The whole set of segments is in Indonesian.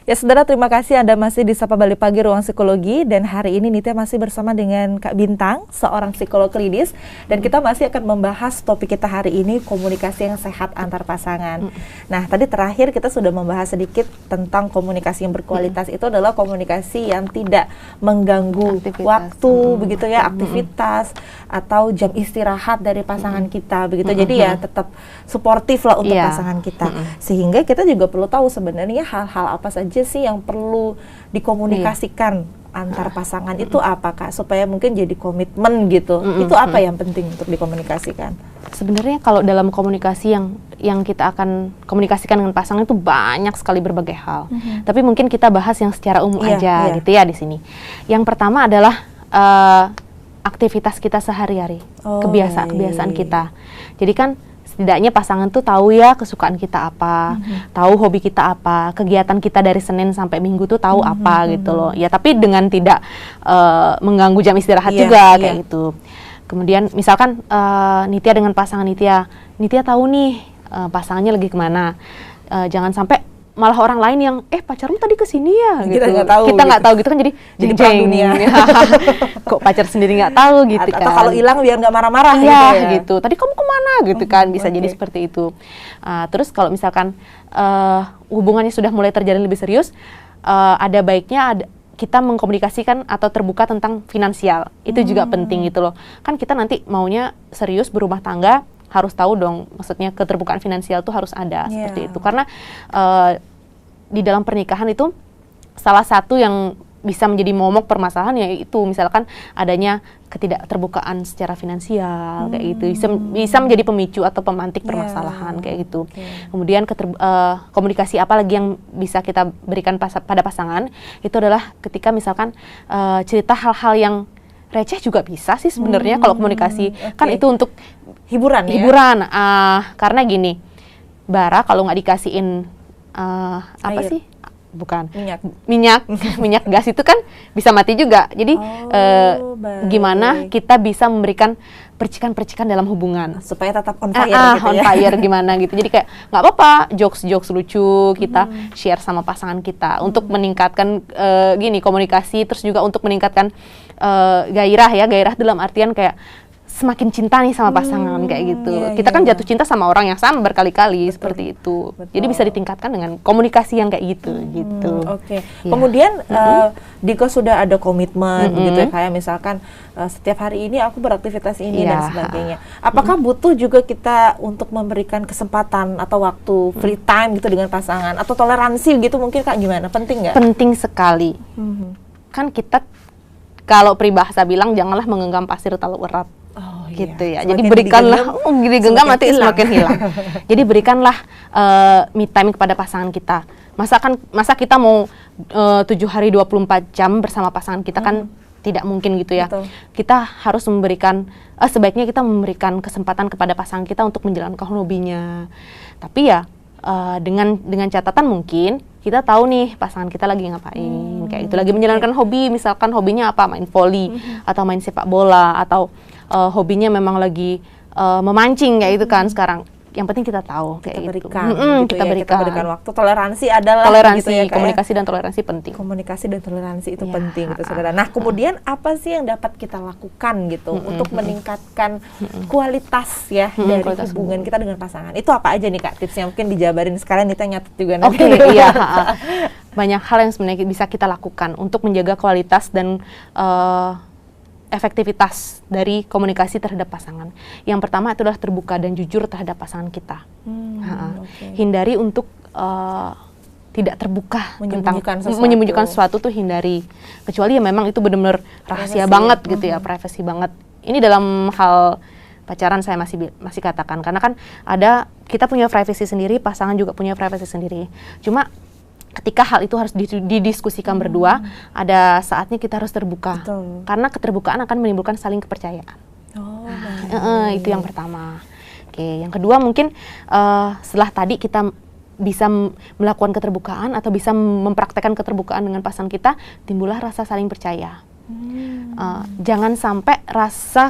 Ya saudara, terima kasih Anda masih di Sapa Balik Pagi Ruang Psikologi, dan hari ini Nitya masih bersama dengan Kak Bintang, seorang psikolog klinis, dan kita masih akan membahas topik kita hari ini, komunikasi yang sehat antar pasangan. Nah, tadi terakhir kita sudah membahas sedikit tentang komunikasi yang berkualitas. Itu adalah komunikasi yang tidak mengganggu waktu, begitu ya, aktivitas atau jam istirahat dari pasangan kita, begitu. Jadi ya tetap suportif lah untuk pasangan kita. Sehingga kita juga perlu tahu sebenarnya hal-hal apa saja sih yang perlu dikomunikasikan antar pasangan itu apa, Kak, supaya mungkin jadi komitmen gitu. Itu apa yang penting untuk dikomunikasikan? Sebenarnya kalau dalam komunikasi yang kita akan komunikasikan dengan pasangan itu banyak sekali berbagai hal. Tapi mungkin kita bahas yang secara umum aja gitu ya di sini. Yang pertama adalah aktivitas kita sehari-hari, kebiasaan kita. Jadi kan setidaknya pasangan tuh tahu ya kesukaan kita apa, tahu hobi kita apa, kegiatan kita dari Senin sampai Minggu tuh tahu apa gitu loh. Ya tapi dengan tidak mengganggu jam istirahat juga kayak gitu. Kemudian misalkan Nitya dengan pasangan Nitya tahu nih pasangannya lagi kemana. Jangan sampai malah orang lain yang pacarmu tadi kesini ya gitu. Kita nggak tahu gitu kan, jadi perang dunia. Kok pacar sendiri nggak tahu gitu kan. Atau kalau hilang biar nggak marah-marah gitu. Tadi kamu kemana gitu kan, bisa jadi seperti itu. Terus kalau misalkan hubungannya sudah mulai terjalin lebih serius, ada baiknya kita mengkomunikasikan atau terbuka tentang finansial. Itu juga penting gitu loh. Kan kita nanti maunya serius berumah tangga, harus tahu dong, maksudnya keterbukaan finansial itu harus ada seperti itu. Karena di dalam pernikahan itu salah satu yang bisa menjadi momok permasalahan yaitu misalkan adanya ketidakterbukaan secara finansial kayak gitu. Bisa menjadi pemicu atau pemantik permasalahan kayak gitu. Kemudian komunikasi apa lagi yang bisa kita berikan pada pasangan itu adalah ketika misalkan cerita hal-hal yang receh juga bisa sih sebenarnya kalau komunikasi. Kan itu untuk hiburan. Karena gini, bara kalau nggak dikasihin apa sih? Bukan minyak gas itu kan bisa mati juga. Jadi gimana kita bisa memberikan percikan-percikan dalam hubungan supaya tetap on fire gitu on fire gimana gitu. Jadi kayak nggak apa-apa jokes lucu kita share sama pasangan kita untuk meningkatkan komunikasi, terus juga untuk meningkatkan gairah dalam artian kayak semakin cinta nih sama pasangan kayak gitu. Kita kan jatuh cinta sama orang yang sama berkali-kali seperti itu. Jadi bisa ditingkatkan dengan komunikasi yang kayak gitu. Kemudian Diko sudah ada komitmen gitu ya, kayak misalkan setiap hari ini aku beraktivitas ini dan sebagainya. Apakah butuh juga kita untuk memberikan kesempatan atau waktu free time gitu dengan pasangan atau toleransi gitu mungkin, Kak, gimana? Penting nggak? Penting sekali. Kan kita kalau peribahasa bilang janganlah menggenggam pasir terlalu erat. Gitu ya. Jadi berikanlah digenggam nanti semakin hilang. Jadi berikanlah me time kepada pasangan kita. Masa kita mau 7 hari 24 jam bersama pasangan kita kan tidak mungkin gitu ya. Kita harus memberikan sebaiknya kita memberikan kesempatan kepada pasangan kita untuk menjalankan hobinya. Tapi ya dengan catatan mungkin kita tahu nih pasangan kita lagi ngapain kayak itu, lagi menjalankan hobi, misalkan hobinya apa, main voli atau main sepak bola atau hobinya memang lagi memancing kayak itu kan sekarang. Yang penting kita tahu kayak kita berikan waktu. Toleransi adalah gitu ya, komunikasi dan toleransi penting. Komunikasi dan toleransi itu penting gitu, saudara. Nah, kemudian apa sih yang dapat kita lakukan gitu untuk meningkatkan kualitas ya dari hubungan kita dengan pasangan? Itu apa aja nih, Kak, tipsnya? Mungkin dijabarin sekalian, kita nyatet juga nanti. Banyak hal yang sebenarnya bisa kita lakukan untuk menjaga kualitas dan efektivitas dari komunikasi terhadap pasangan. Yang pertama itu adalah terbuka dan jujur terhadap pasangan kita. Hindari untuk tidak terbuka menyembunyikan sesuatu tuh hindari. Kecuali ya memang itu benar-benar rahasia banget gitu ya, privacy banget. Ini dalam hal pacaran saya masih katakan, karena kan kita punya privacy sendiri, pasangan juga punya privacy sendiri. Cuma ketika hal itu harus didiskusikan berdua, ada saatnya kita harus terbuka. Karena keterbukaan akan menimbulkan saling kepercayaan. Itu yang pertama. Yang kedua mungkin setelah tadi kita bisa melakukan keterbukaan atau bisa mempraktekkan keterbukaan dengan pasangan kita, timbullah rasa saling percaya. Jangan sampai rasa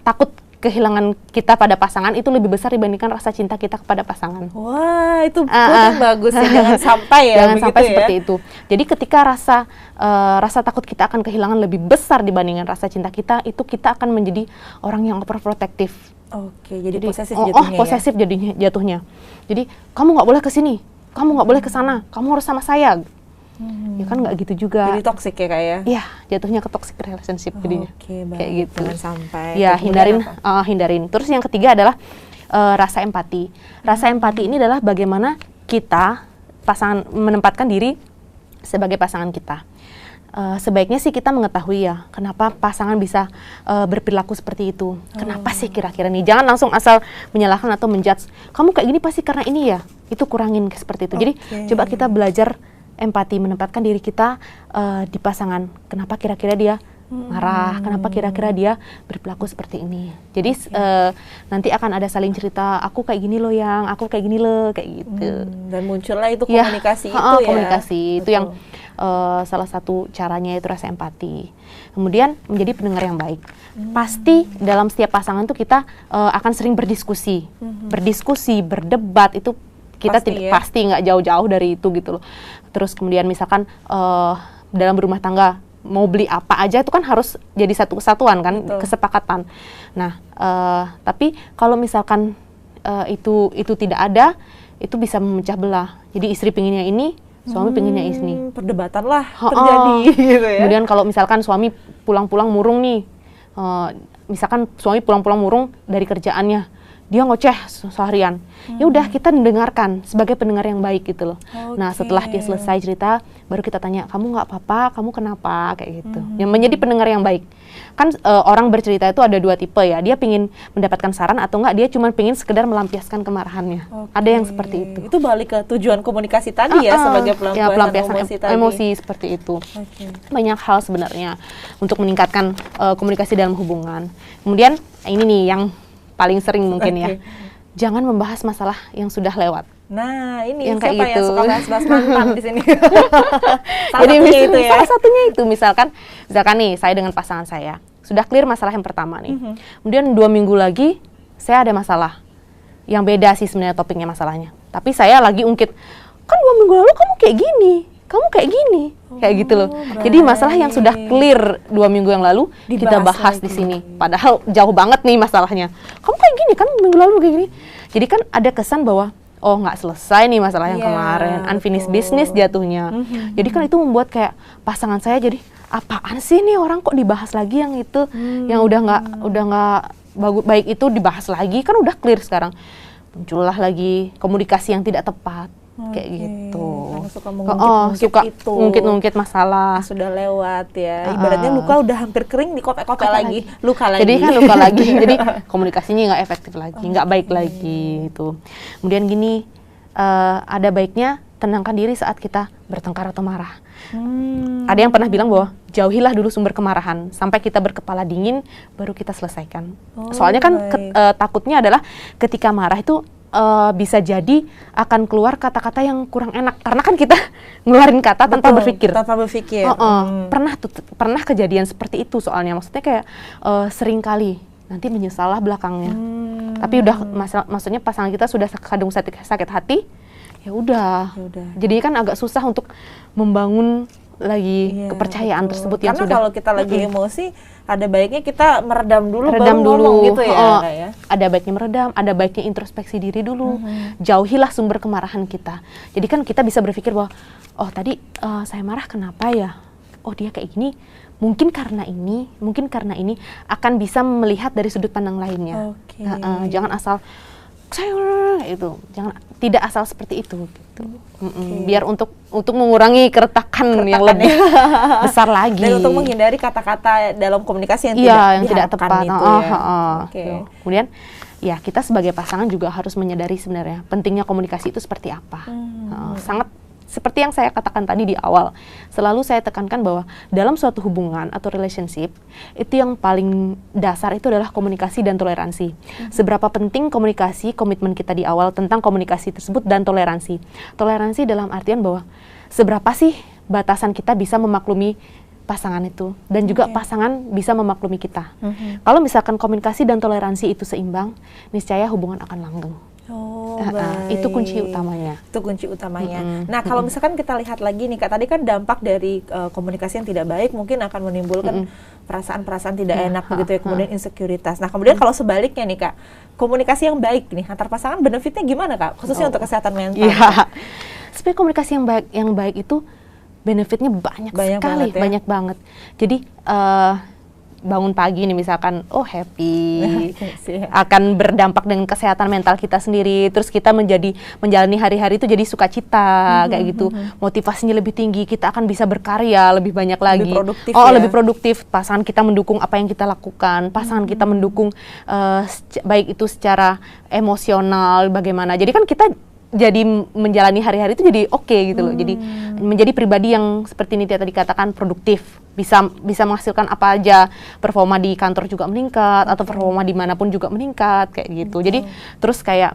takut kehilangan kita pada pasangan itu lebih besar dibandingkan rasa cinta kita kepada pasangan. Wah, itu yang bagus ya, jangan sampai ya. Jangan sampai ya? seperti itu. Jadi ketika rasa takut kita akan kehilangan lebih besar dibandingkan rasa cinta kita, itu kita akan menjadi orang yang overprotective. Oke, jadi posesif jatuhnya. Posesif jatuhnya. Jadi kamu nggak boleh ke sini, kamu nggak boleh ke sana, kamu harus sama saya. Ya kan nggak gitu juga. Jadi toksik ya, Kak ya? Iya, jatuhnya ke toxic relationship jadinya. Oke, baik. Kayak gitu. Jangan sampai. Ya, hindarin. Terus yang ketiga adalah rasa empati. Rasa empati ini adalah bagaimana kita menempatkan diri sebagai pasangan kita. Sebaiknya sih kita mengetahui ya, kenapa pasangan bisa berperilaku seperti itu. Kenapa sih kira-kira nih? Jangan langsung asal menyalahkan atau menjudge. Kamu kayak gini pasti karena ini ya. Itu kurangin seperti itu. Jadi coba kita belajar empati, menempatkan diri kita di pasangan. Kenapa kira-kira dia marah? Kenapa kira-kira dia berperilaku seperti ini? Jadi nanti akan ada saling cerita. Aku kayak gini loh, yang aku kayak gini loh, kayak gitu. Dan muncullah itu komunikasi itu ya. Komunikasi itu yang salah satu caranya itu rasa empati. Kemudian menjadi pendengar yang baik. Pasti dalam setiap pasangan tuh kita akan sering berdiskusi, berdebat itu. Kita pasti nggak jauh-jauh dari itu gitu loh. Terus kemudian misalkan dalam berumah tangga mau beli apa aja itu kan harus jadi satu kesatuan kan. Betul. Kesepakatan. Nah tapi kalau misalkan itu tidak ada, itu bisa memecah belah. Jadi istri pinginnya ini, suami pinginnya ini. Perdebatan lah terjadi gitu ya. Kemudian kalau misalkan suami pulang-pulang murung nih, misalkan suami pulang-pulang murung dari kerjaannya, dia ngoceh seharian. Ya udah, kita mendengarkan sebagai pendengar yang baik gitu loh. Nah setelah dia selesai cerita, baru kita tanya, kamu nggak apa-apa, kamu kenapa, kayak gitu. Yang menjadi pendengar yang baik. Kan orang bercerita itu ada dua tipe ya. Dia pingin mendapatkan saran atau enggak, dia cuma pingin sekedar melampiaskan kemarahannya. Ada yang seperti itu. Itu balik ke tujuan komunikasi tadi ya, sebagai pelampiasan emosi seperti itu. Banyak hal sebenarnya untuk meningkatkan komunikasi dalam hubungan. Kemudian ini nih yang paling sering mungkin ya, jangan membahas masalah yang sudah lewat. Nah ini yang siapa kayak yang suka bahas-bahas mantan di sini? Salah satunya itu misalkan nih saya dengan pasangan saya sudah clear masalah yang pertama nih, kemudian 2 minggu lagi saya ada masalah yang beda sih sebenarnya topiknya masalahnya, tapi saya lagi ungkit, kan 2 minggu lalu kamu kayak gini, kamu kayak gini, kayak gitu loh. Jadi masalah yang sudah clear 2 minggu yang lalu kita bahas di sini, padahal jauh banget nih masalahnya. Kamu kayak gini kan minggu lalu kayak gini. Jadi kan ada kesan bahwa oh nggak selesai nih masalah yang kemarin, unfinished business jatuhnya. Jadi kan itu membuat kayak pasangan saya jadi apaan sih nih orang kok dibahas lagi yang itu, yang udah nggak baik itu dibahas lagi, kan udah clear sekarang. Muncullah lagi komunikasi yang tidak tepat. Kayak gitu. Suka ngungkit masalah. Sudah lewat ya. Ibaratnya luka udah hampir kering, dikopek-kopek lagi. Luka lagi. Jadi kan luka lagi. Jadi komunikasinya nggak efektif lagi, nggak baik lagi itu. Kemudian gini, ada baiknya tenangkan diri saat kita bertengkar atau marah. Ada yang pernah bilang bahwa jauhilah dulu sumber kemarahan sampai kita berkepala dingin baru kita selesaikan. Soalnya kan takutnya adalah ketika marah itu bisa jadi akan keluar kata-kata yang kurang enak karena kan kita ngeluarin kata tanpa berpikir. Pernah kejadian seperti itu soalnya, maksudnya kayak sering kali nanti menyesal lah belakangnya. Tapi udah maksudnya pasangan kita sudah kadung sakit hati, ya udah. Jadi kan agak susah untuk membangun lagi kepercayaan tersebut yang karena sudah. Kalau kita lagi emosi, ada baiknya kita meredam dulu baru ngomong gitu ya. Ada baiknya meredam, ada baiknya introspeksi diri dulu. Jauhilah sumber kemarahan kita. Jadi kan kita bisa berpikir bahwa oh tadi saya marah kenapa ya? Oh dia kayak gini, mungkin karena ini akan bisa melihat dari sudut pandang lainnya. Jangan asal saya itu, tidak asal seperti itu gitu. Biar untuk mengurangi keretakan yang lebih besar lagi. Dan untuk menghindari kata-kata dalam komunikasi yang tidak tepat itu Kemudian ya kita sebagai pasangan juga harus menyadari sebenarnya pentingnya komunikasi itu seperti apa. Sangat seperti yang saya katakan tadi di awal, selalu saya tekankan bahwa dalam suatu hubungan atau relationship, itu yang paling dasar itu adalah komunikasi dan toleransi. Seberapa penting komunikasi, komitmen kita di awal tentang komunikasi tersebut dan toleransi. Toleransi dalam artian bahwa seberapa sih batasan kita bisa memaklumi pasangan itu, dan juga Oke. pasangan bisa memaklumi kita. Kalau misalkan komunikasi dan toleransi itu seimbang, niscaya hubungan akan langgeng. Oh, Itu kunci baik. utamanya. Itu kunci utamanya. Nah, kalau misalkan kita lihat lagi nih Kak, tadi kan dampak dari komunikasi yang tidak baik mungkin akan menimbulkan perasaan-perasaan tidak enak begitu ya, kemudian insekuritas. Nah, kemudian kalau sebaliknya nih Kak, komunikasi yang baik nih antar pasangan benefitnya gimana Kak? Khususnya untuk kesehatan mental. Iya. Sebenarnya komunikasi yang baik itu benefitnya banyak sekali, banget ya? banyak banget. Jadi bangun pagi nih misalkan, happy, akan berdampak dengan kesehatan mental kita sendiri. Terus kita menjalani hari-hari itu jadi sukacita, kayak gitu. Motivasinya lebih tinggi, kita akan bisa berkarya lebih banyak lagi. Lebih produktif Lebih produktif. Pasangan kita mendukung apa yang kita lakukan. Pasangan kita mendukung baik itu secara emosional, bagaimana. Jadi kan kita jadi menjalani hari-hari itu jadi oke gitu loh. Jadi menjadi pribadi yang seperti Nitya tadi katakan produktif, bisa menghasilkan apa aja, performa di kantor juga meningkat atau performa dimanapun juga meningkat kayak gitu. Jadi terus kayak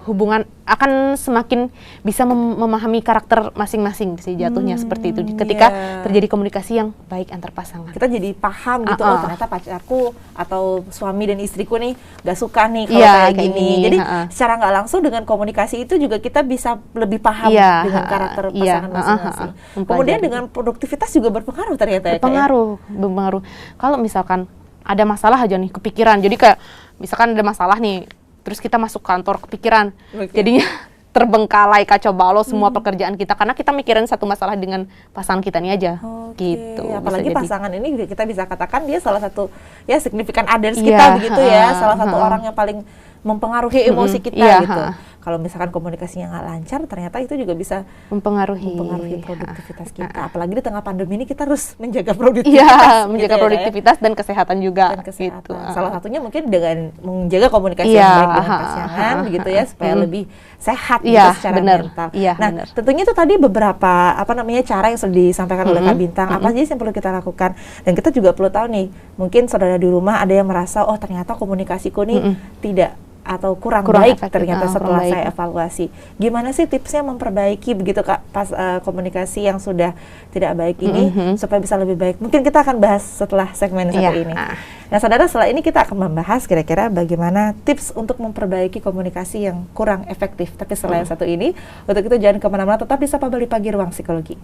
hubungan akan semakin bisa memahami karakter masing-masing sih jatuhnya seperti itu. Ketika terjadi komunikasi yang baik antar pasangan. Kita jadi paham gitu, oh ternyata pacarku atau suami dan istriku nih gak suka nih kalau kayak gini. Jadi secara nggak langsung dengan komunikasi itu juga kita bisa lebih paham dengan karakter pasangan masing-masing. Kemudian dengan produktivitas juga berpengaruh ternyata ya. Berpengaruh. Kalau misalkan ada masalah aja nih kepikiran, jadi kayak misalkan ada masalah nih, terus kita masuk kantor kepikiran, jadinya terbengkalai, kacau balau semua pekerjaan kita karena kita mikirin satu masalah dengan pasangan kita nih aja, gitu. Apalagi pasangan ini kita bisa katakan dia salah satu ya signifikan others kita begitu ya, salah satu orang yang paling mempengaruhi emosi kita gitu. Kalau misalkan komunikasinya nggak lancar, ternyata itu juga bisa mempengaruhi produktivitas kita. Apalagi di tengah pandemi ini kita harus menjaga produktivitas. Menjaga produktivitas dan kesehatan juga. Gitu. Salah satunya mungkin dengan menjaga komunikasi yang baik dengan pasangan, begitu ya, supaya lebih sehat gitu secara mental. Nah, tentunya itu tadi beberapa cara yang sudah disampaikan oleh Kak Bintang. Apa aja yang perlu kita lakukan? Dan kita juga perlu tahu nih, mungkin saudara di rumah ada yang merasa, oh ternyata komunikasiku nih tidak atau kurang baik ternyata setelah saya evaluasi. Gimana sih tipsnya memperbaiki begitu Kak pas komunikasi yang sudah tidak baik ini supaya bisa lebih baik? Mungkin kita akan bahas setelah segmen satu ini. Nah saudara, setelah ini kita akan membahas kira-kira bagaimana tips untuk memperbaiki komunikasi yang kurang efektif. Tapi setelah yang satu ini, untuk itu jangan kemana-mana, tetap di Sapa Bali Pagi Ruang Psikologi.